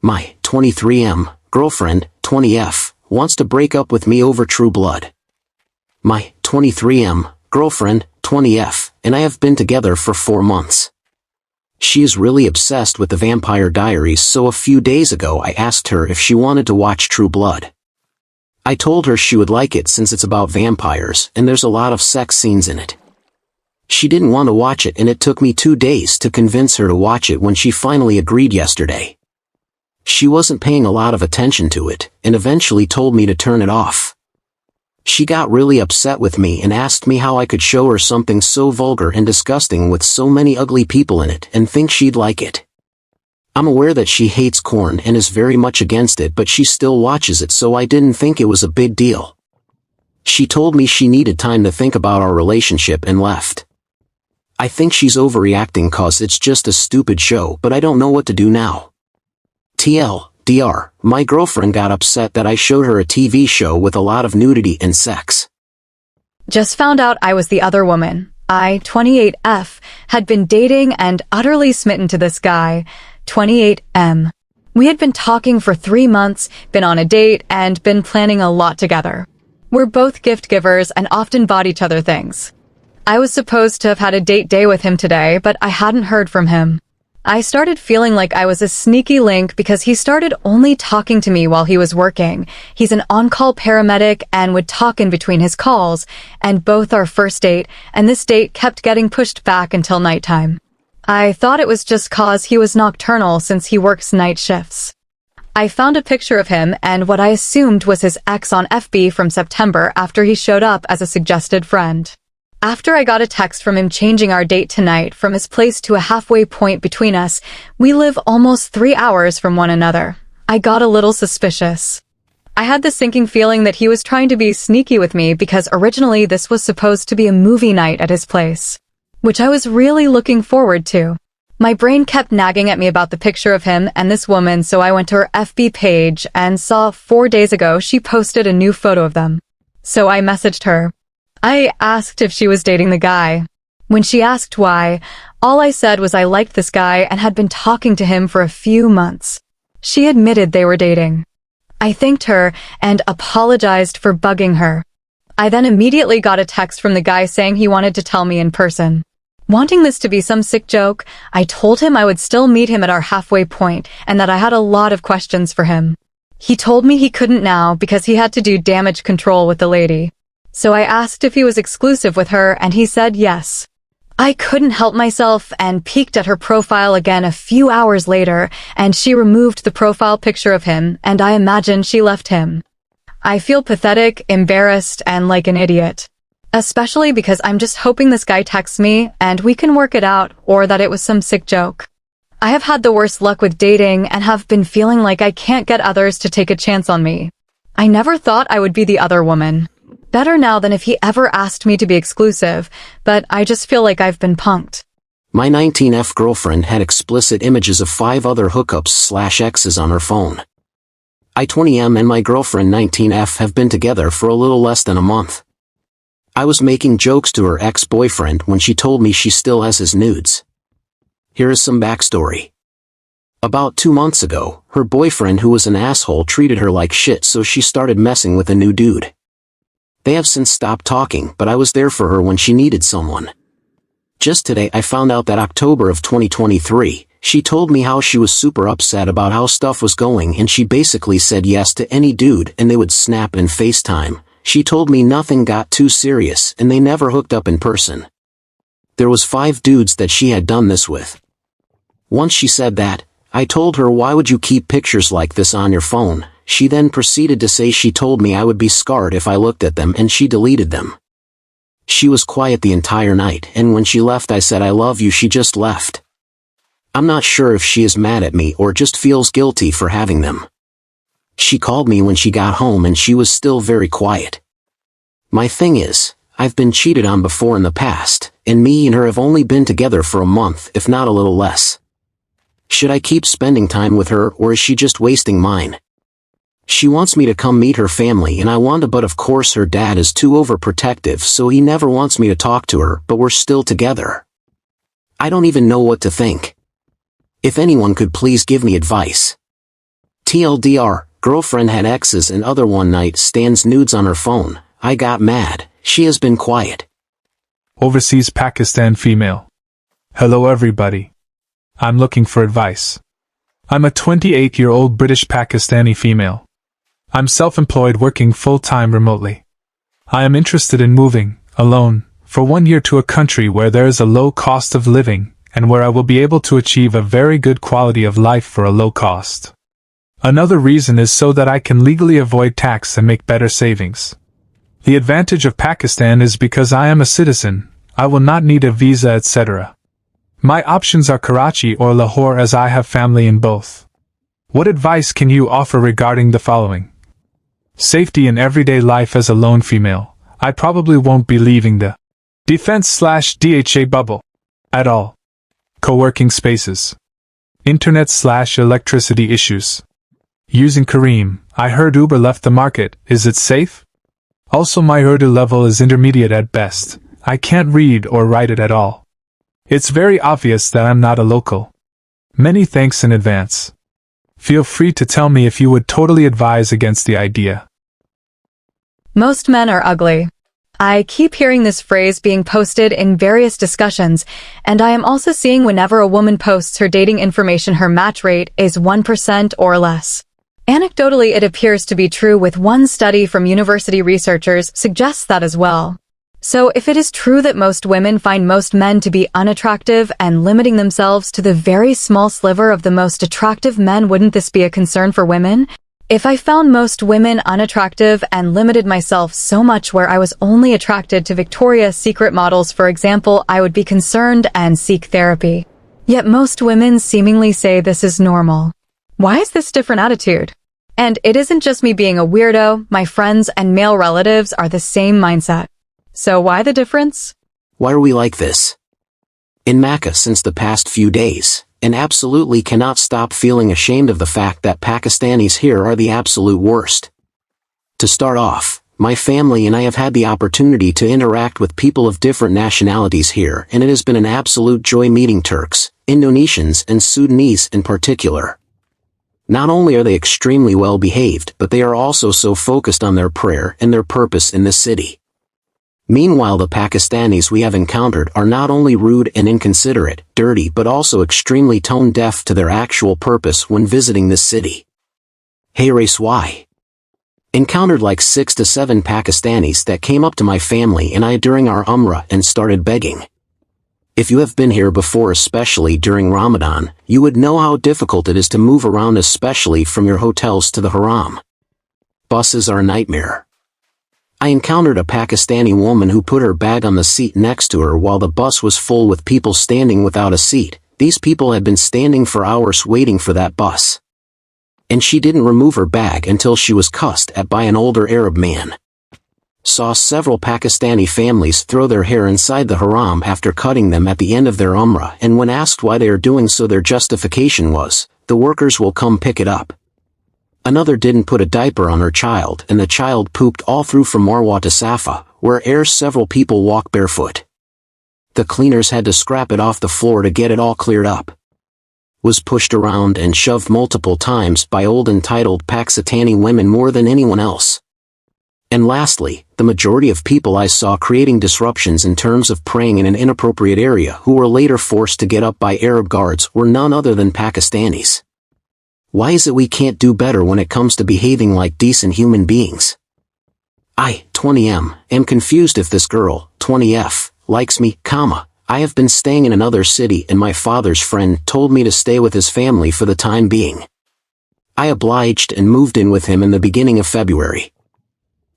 My 23M girlfriend, 20F, wants to break up with me over True Blood. My 23M girlfriend, 20F, and I have been together for 4 months. She is really obsessed with the Vampire Diaries, so a few days ago I asked her if she wanted to watch True Blood. I told her she would like it since it's about vampires and there's a lot of sex scenes in it. She didn't want to watch it, and it took me 2 days to convince her to watch it when she finally agreed yesterday. She wasn't paying a lot of attention to it, and eventually told me to turn it off. She got really upset with me and asked me how I could show her something so vulgar and disgusting with so many ugly people in it and think she'd like it. I'm aware that she hates corn and is very much against it, but she still watches it, so I didn't think it was a big deal. She told me she needed time to think about our relationship and left. I think she's overreacting cause it's just a stupid show, but I don't know what to do now. TLDR, my girlfriend got upset that I showed her a TV show with a lot of nudity and sex. Just found out I was the other woman. I, 28F, had been dating and utterly smitten to this guy, 28M. We had been talking for 3 months, been on a date, and been planning a lot together. We're both gift givers and often bought each other things. I was supposed to have had a date day with him today, but I hadn't heard from him. I started feeling like I was a sneaky link because he started only talking to me while he was working. He's an on-call paramedic and would talk in between his calls, and both our first date and this date kept getting pushed back until nighttime. I thought it was just cause he was nocturnal since he works night shifts. I found a picture of him and what I assumed was his ex on FB from September after he showed up as a suggested friend. After I got a text from him changing our date tonight from his place to a halfway point between us, we live almost 3 hours from one another. I got a little suspicious. I had the sinking feeling that he was trying to be sneaky with me because originally this was supposed to be a movie night at his place, which I was really looking forward to. My brain kept nagging at me about the picture of him and this woman, so I went to her FB page and saw 4 days ago she posted a new photo of them. So I messaged her. I asked if she was dating the guy. When she asked why, all I said was I liked this guy and had been talking to him for a few months. She admitted they were dating. I thanked her and apologized for bugging her. I then immediately got a text from the guy saying he wanted to tell me in person. Wanting this to be some sick joke, I told him I would still meet him at our halfway point and that I had a lot of questions for him. He told me he couldn't now because he had to do damage control with the lady. So I asked if he was exclusive with her, and he said yes. I couldn't help myself and peeked at her profile again a few hours later, and she removed the profile picture of him, and I imagine she left him. I feel pathetic, embarrassed, and like an idiot. Especially because I'm just hoping this guy texts me, and we can work it out, or that it was some sick joke. I have had the worst luck with dating, and have been feeling like I can't get others to take a chance on me. I never thought I would be the other woman. Better now than if he ever asked me to be exclusive, but I just feel like I've been punked. My 19F girlfriend had explicit images of 5 other hookups/exes on her phone. I 20M and my girlfriend 19F have been together for a little less than a month. I was making jokes to her ex-boyfriend when she told me she still has his nudes. Here is some backstory. About 2 months ago, her boyfriend, who was an asshole, treated her like shit, so she started messing with a new dude. They have since stopped talking, but I was there for her when she needed someone. Just today I found out that October of 2023, she told me how she was super upset about how stuff was going, and she basically said yes to any dude and they would snap and FaceTime. She told me nothing got too serious and they never hooked up in person. There was 5 dudes that she had done this with. Once she said that, I told her, why would you keep pictures like this on your phone? She then proceeded to say she told me I would be scarred if I looked at them, and she deleted them. She was quiet the entire night, and when she left I said I love you. She just left. I'm not sure if she is mad at me or just feels guilty for having them. She called me when she got home and she was still very quiet. My thing is, I've been cheated on before in the past, and me and her have only been together for a month, if not a little less. Should I keep spending time with her, or is she just wasting mine? She wants me to come meet her family and I want to, but of course her dad is too overprotective, so he never wants me to talk to her, but we're still together. I don't even know what to think. If anyone could please give me advice. TLDR, girlfriend had exes and other one-night stands nudes on her phone. I got mad. She has been quiet. Overseas Pakistan female. Hello everybody. I'm looking for advice. I'm a 28-year-old British Pakistani female. I'm self-employed working full-time remotely. I am interested in moving, alone, for 1 year to a country where there is a low cost of living, and where I will be able to achieve a very good quality of life for a low cost. Another reason is so that I can legally avoid tax and make better savings. The advantage of Pakistan is because I am a citizen, I will not need a visa, etc. My options are Karachi or Lahore as I have family in both. What advice can you offer regarding the following? Safety in everyday life as a lone female. I probably won't be leaving the defense/DHA bubble at all. Co-working spaces. Internet/electricity issues. Using Kareem, I heard Uber left the market, is it safe? Also my Urdu level is intermediate at best, I can't read or write it at all. It's very obvious that I'm not a local. Many thanks in advance. Feel free to tell me if you would totally advise against the idea. Most men are ugly. I keep hearing this phrase being posted in various discussions, and I am also seeing whenever a woman posts her dating information her match rate is 1% or less. Anecdotally, it appears to be true, with one study from university researchers suggests that as well. So if it is true that most women find most men to be unattractive and limiting themselves to the very small sliver of the most attractive men, wouldn't this be a concern for women? If I found most women unattractive and limited myself so much where I was only attracted to Victoria's Secret models, for example, I would be concerned and seek therapy. Yet most women seemingly say this is normal. Why is this different attitude? And it isn't just me being a weirdo, my friends and male relatives are the same mindset. So why the difference? Why are we like this? In Makkah since the past few days, and absolutely cannot stop feeling ashamed of the fact that Pakistanis here are the absolute worst. To start off, my family and I have had the opportunity to interact with people of different nationalities here, and it has been an absolute joy meeting Turks, Indonesians and Sudanese in particular. Not only are they extremely well behaved, but they are also so focused on their prayer and their purpose in this city. Meanwhile, the Pakistanis we have encountered are not only rude and inconsiderate, dirty, but also extremely tone-deaf to their actual purpose when visiting this city. Hey race Y. Encountered like 6 to 7 Pakistanis that came up to my family and I during our Umrah and started begging. If you have been here before, especially during Ramadan, you would know how difficult it is to move around, especially from your hotels to the haram. Buses are a nightmare. I encountered a Pakistani woman who put her bag on the seat next to her while the bus was full with people standing without a seat. These people had been standing for hours waiting for that bus. And she didn't remove her bag until she was cussed at by an older Arab man. Saw several Pakistani families throw their hair inside the haram after cutting them at the end of their Umrah, and when asked why they are doing so, their justification was, the workers will come pick it up. Another didn't put a diaper on her child and the child pooped all through from Marwa to Safa, where several people walk barefoot. The cleaners had to scrap it off the floor to get it all cleared up. Was pushed around and shoved multiple times by old entitled Pakistani women more than anyone else. And lastly, the majority of people I saw creating disruptions in terms of praying in an inappropriate area who were later forced to get up by Arab guards were none other than Pakistanis. Why is it we can't do better when it comes to behaving like decent human beings? I, 20M, am confused if this girl, 20F, likes me, I have been staying in another city and my father's friend told me to stay with his family for the time being. I obliged and moved in with him in the beginning of February.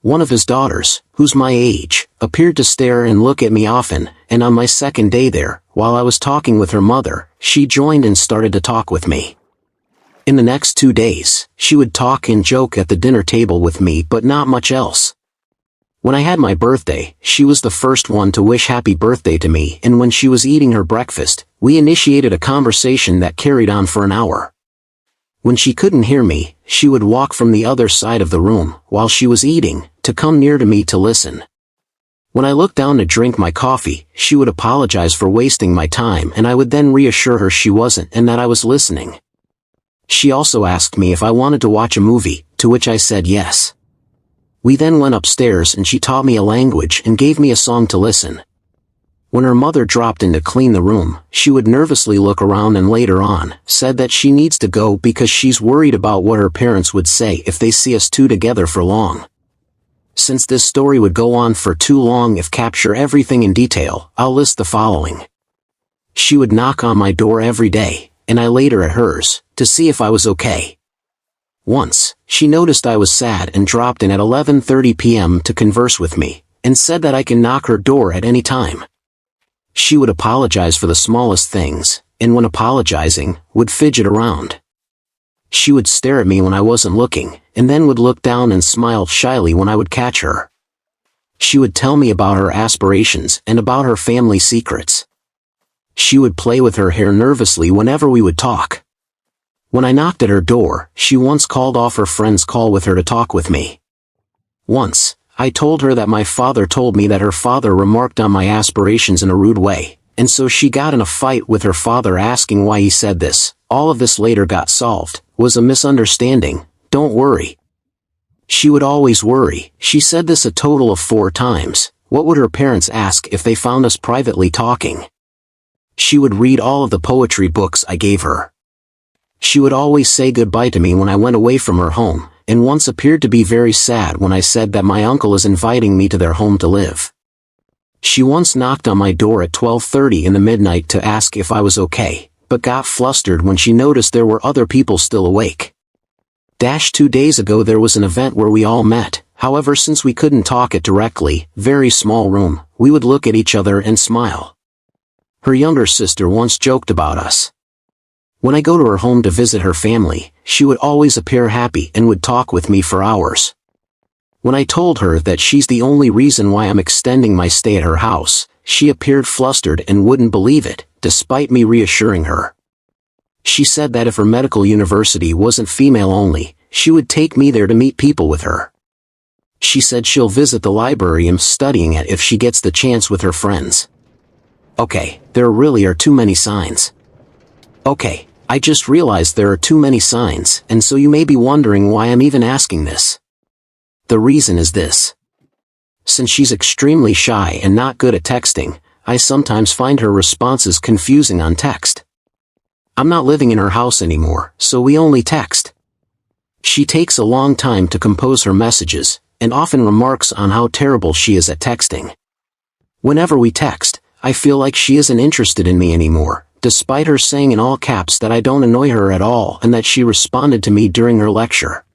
One of his daughters, who's my age, appeared to stare and look at me often, and on my second day there, while I was talking with her mother, she joined and started to talk with me. In the next 2 days, she would talk and joke at the dinner table with me, but not much else. When I had my birthday, she was the first one to wish happy birthday to me, and when she was eating her breakfast, we initiated a conversation that carried on for an hour. When she couldn't hear me, she would walk from the other side of the room, while she was eating, to come near to me to listen. When I looked down to drink my coffee, she would apologize for wasting my time and I would then reassure her she wasn't and that I was listening. She also asked me if I wanted to watch a movie, to which I said yes. We then went upstairs and she taught me a language and gave me a song to listen. When her mother dropped in to clean the room, she would nervously look around and later on, said that she needs to go because she's worried about what her parents would say if they see us two together for long. Since this story would go on for too long if capture everything in detail, I'll list the following. She would knock on my door every day, and I later at hers, to see if I was okay. Once, she noticed I was sad and dropped in at 11:30 p.m. to converse with me, and said that I can knock her door at any time. She would apologize for the smallest things, and when apologizing, would fidget around. She would stare at me when I wasn't looking, and then would look down and smile shyly when I would catch her. She would tell me about her aspirations and about her family secrets. She would play with her hair nervously whenever we would talk. When I knocked at her door, she once called off her friend's call with her to talk with me. Once, I told her that my father told me that her father remarked on my aspirations in a rude way, and so she got in a fight with her father asking why he said this. All of this later got solved, was a misunderstanding, don't worry. She would always worry, she said this a total of 4 times, what would her parents ask if they found us privately talking? She would read all of the poetry books I gave her. She would always say goodbye to me when I went away from her home, and once appeared to be very sad when I said that my uncle is inviting me to their home to live. She once knocked on my door at 12:30 in the midnight to ask if I was okay, but got flustered when she noticed there were other people still awake. 2 days ago there was an event where we all met, however since we couldn't talk it directly, very small room, we would look at each other and smile. Her younger sister once joked about us. When I go to her home to visit her family, she would always appear happy and would talk with me for hours. When I told her that she's the only reason why I'm extending my stay at her house, she appeared flustered and wouldn't believe it, despite me reassuring her. She said that if her medical university wasn't female only, she would take me there to meet people with her. She said she'll visit the library I'm studying at if she gets the chance with her friends. Okay, there really are too many signs. Okay, I just realized there are too many signs, and so you may be wondering why I'm even asking this. The reason is this. Since she's extremely shy and not good at texting, I sometimes find her responses confusing on text. I'm not living in her house anymore, so we only text. She takes a long time to compose her messages, and often remarks on how terrible she is at texting. Whenever we text, I feel like she isn't interested in me anymore, despite her saying in all caps that I don't annoy her at all and that she responded to me during her lecture.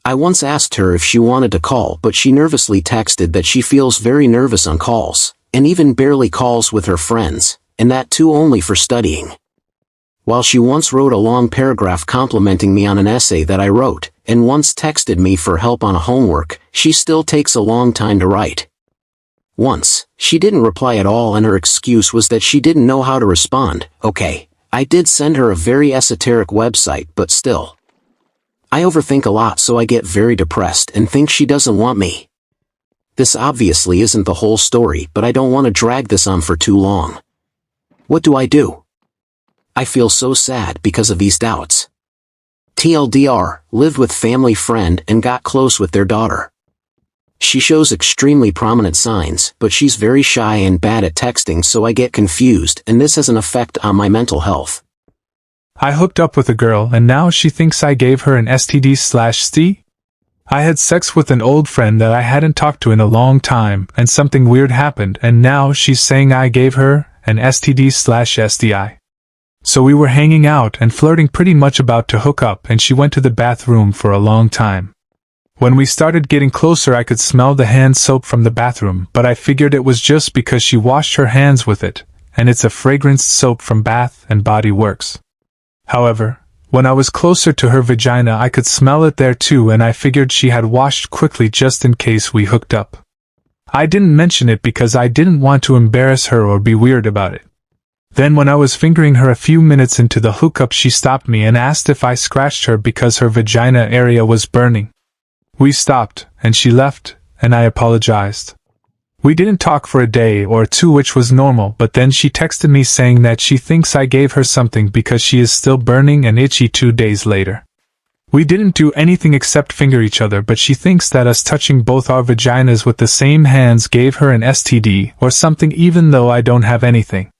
I once asked her if she wanted to call, but she nervously texted that she feels very nervous on calls, and even barely calls with her friends, and that too only for studying. While she once wrote a long paragraph complimenting me on an essay that I wrote, and once texted me for help on a homework, she still takes a long time to write. Once, she didn't reply at all and her excuse was that she didn't know how to respond. Okay, I did send her a very esoteric website, but still. I overthink a lot, so I get very depressed and think she doesn't want me. This obviously isn't the whole story, but I don't want to drag this on for too long. What do I do? I feel so sad because of these doubts. TLDR, lived with family friend and got close with their daughter. She shows extremely prominent signs, but she's very shy and bad at texting, so I get confused, and this has an effect on my mental health. I hooked up with a girl and now she thinks I gave her an STD/ST? I had sex with an old friend that I hadn't talked to in a long time, and something weird happened, and now she's saying I gave her an STD/STI. So we were hanging out and flirting, pretty much about to hook up, and she went to the bathroom for a long time. When we started getting closer, I could smell the hand soap from the bathroom, but I figured it was just because she washed her hands with it, and it's a fragranced soap from Bath and Body Works. However, when I was closer to her vagina, I could smell it there too, and I figured she had washed quickly just in case we hooked up. I didn't mention it because I didn't want to embarrass her or be weird about it. Then when I was fingering her a few minutes into the hookup, she stopped me and asked if I scratched her because her vagina area was burning. We stopped, and she left, and I apologized. We didn't talk for a day or two, which was normal, but then she texted me saying that she thinks I gave her something because she is still burning and itchy 2 days later. We didn't do anything except finger each other, but she thinks that us touching both our vaginas with the same hands gave her an STD or something, even though I don't have anything.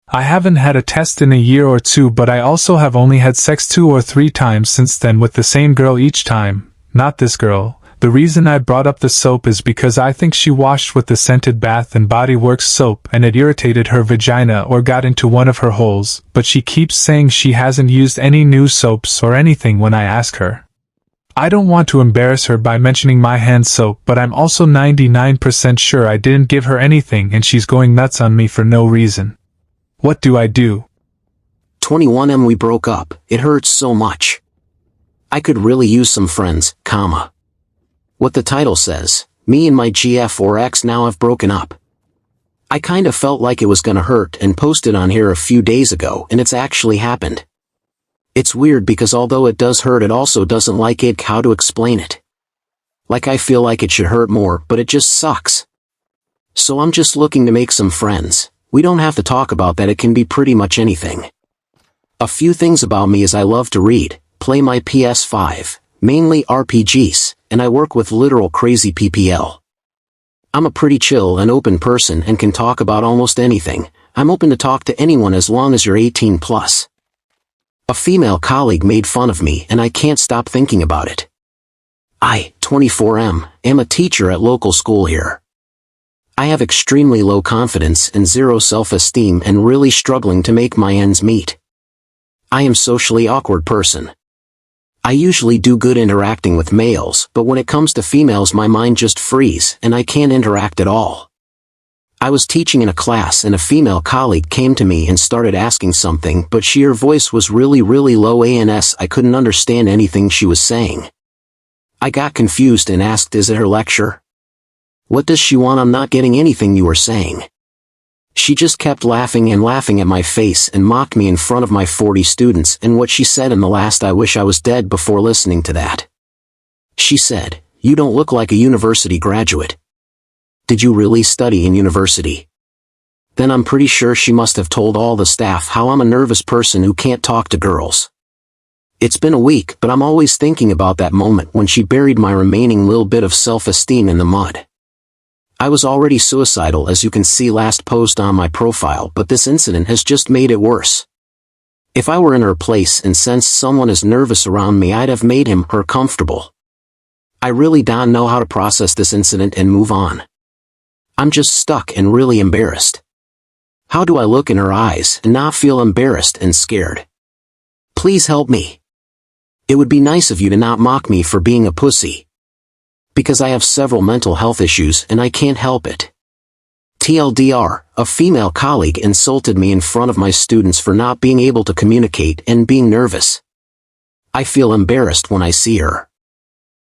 I haven't had a test in a year or two, but I also have only had sex 2 or 3 times since then with the same girl each time, not this girl. The reason I brought up the soap is because I think she washed with the scented Bath and Body Works soap and it irritated her vagina or got into one of her holes, but she keeps saying she hasn't used any new soaps or anything when I ask her. I don't want to embarrass her by mentioning my hand soap, but I'm also 99% sure I didn't give her anything and she's going nuts on me for no reason. What do I do? 21M. We broke up. It hurts so much. I could really use some friends, comma. What the title says, me and my GF or ex now have broken up. I kind of felt like it was gonna hurt and posted on here a few days ago, and it's actually happened. It's weird because although it does hurt, it also doesn't like it. How to explain it? Like I feel like it should hurt more, but it just sucks. So I'm just looking to make some friends. We don't have to talk about that, it can be pretty much anything. A few things about me is I love to read, play my PS5, mainly RPGs, and I work with literal crazy PPL. I'm a pretty chill and open person and can talk about almost anything. I'm open to talk to anyone as long as you're 18 plus. A female colleague made fun of me and I can't stop thinking about it. I, 24M, am a teacher at local school here. I have extremely low confidence and zero self-esteem and really struggling to make my ends meet. I am socially awkward person. I usually do good interacting with males, but when it comes to females my mind just freezes and I can't interact at all. I was teaching in a class and a female colleague came to me and started asking something, but her voice was really low and I couldn't understand anything she was saying. I got confused and asked, is it her lecture? What does she want? I'm not getting anything you were saying. She just kept laughing and laughing at my face and mocked me in front of my 40 students, and what she said in the last, I wish I was dead before listening to that. She said, you don't look like a university graduate. Did you really study in university? Then I'm pretty sure she must have told all the staff how I'm a nervous person who can't talk to girls. It's been a week, but I'm always thinking about that moment when she buried my remaining little bit of self-esteem in the mud. I was already suicidal, as you can see last post on my profile, but this incident has just made it worse. If I were in her place and sensed someone is nervous around me, I'd have made him, her comfortable. I really don't know how to process this incident and move on. I'm just stuck and really embarrassed. How do I look in her eyes and not feel embarrassed and scared? Please help me. It would be nice of you to not mock me for being a pussy. Because I have several mental health issues and I can't help it. TLDR, a female colleague insulted me in front of my students for not being able to communicate and being nervous. I feel embarrassed when I see her.